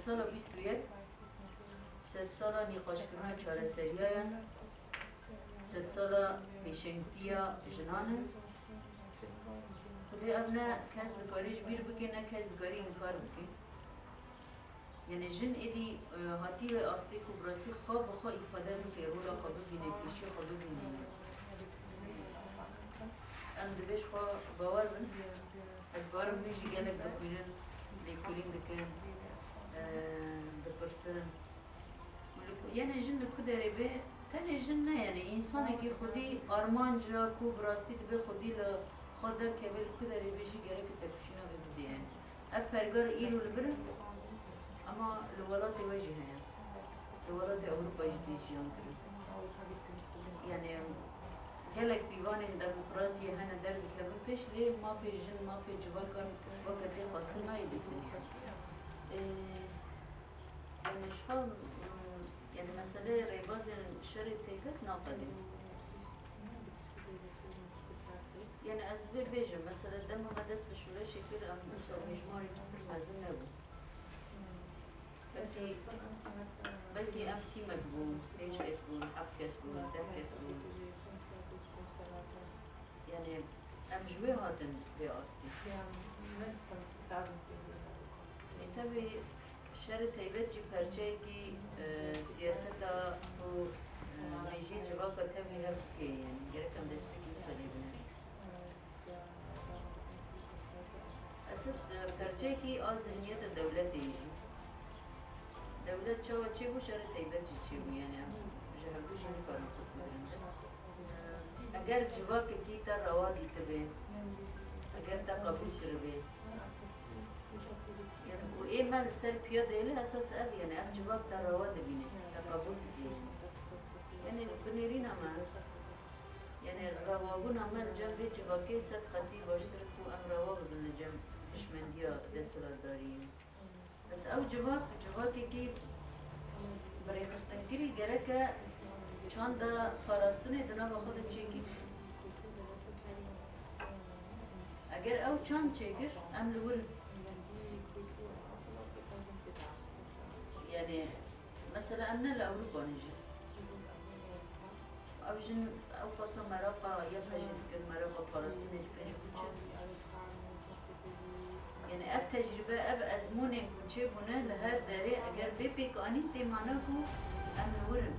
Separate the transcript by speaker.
Speaker 1: سالا 21 100 سالا نیقاشکرنا چاره سریاین 100 سالا پیشنگتیا جنانه خودی اب نه کس دکاریش بیر بکن نه کس دکاری انکار بکن یعنی جن ایدی هاتی و آستی کو براستی خواب بخوا ifade بکن رولا خواب بینه پیشی خواب بینه ام دبیش خواه باور بن از باورم بیشی گلک دخوینن لیکولین دکن دپرسن یعنی جن کو داره به تنه جن نه یعنی انسانی که خودی آرمان جا کو براستی دبی خودی ل خود در کبیر کو داره بیشی گلک تکشینا بده یعنی اف پرگار ایرو لبر اما لولات وجه هست لولات اروپا جدی جیان کرد یعنی گلک دیوان دموکراسی هنه درد کرد پیش لی ما فی جن ما فی جوال کار وقت لی خواسته ما ایدیتنی یعنی شخص یعنی مسئله ریباز شر تیبت ناقدیم یعنی از بیجم مثلا دم ما دست به شوله شکر ام موسا مجموعی مزون نبود بلکه ام تیمت بود 5 کس بود 7 کس بود 10 کس بود یعنی ام جوی هاتن به آستی tabii şerri teybetçi perçeyi ki siyaseta bu reji cevaka tabii hep ki yani gerekam despekim söyleyeyim. Esas perçeyi ki az zihniyet devlet değil. Devlet çava çi bu şerri teybetçi çi bu yani cehabu jini karın tutmuyorum. Eğer cevaka ki ta ravadi tabii eğer ta kabul kirbe yani bu emel ser piyadeli esas ev yani ev cevap da rava dibine takabul diye yani binirin ama yani ravabun amel cem bir cevake set qati baştır ku em rava bidin cem düşmendiya deseladari bes ev cevake ki بريخستنگیری گرکه چند دا پاراستنه دنا با خود چیگی اگر او چند چیگر ام لور يعني مثلا أنا لأوروبا نجي أو جن أو خاصة مراقة يبقى جد مراقة فلسطين تكون جبتش يعني أف تجربة أب أزمونة كنشي بنا لهذا داري أجر بيبيك أني تمانكو أم نورم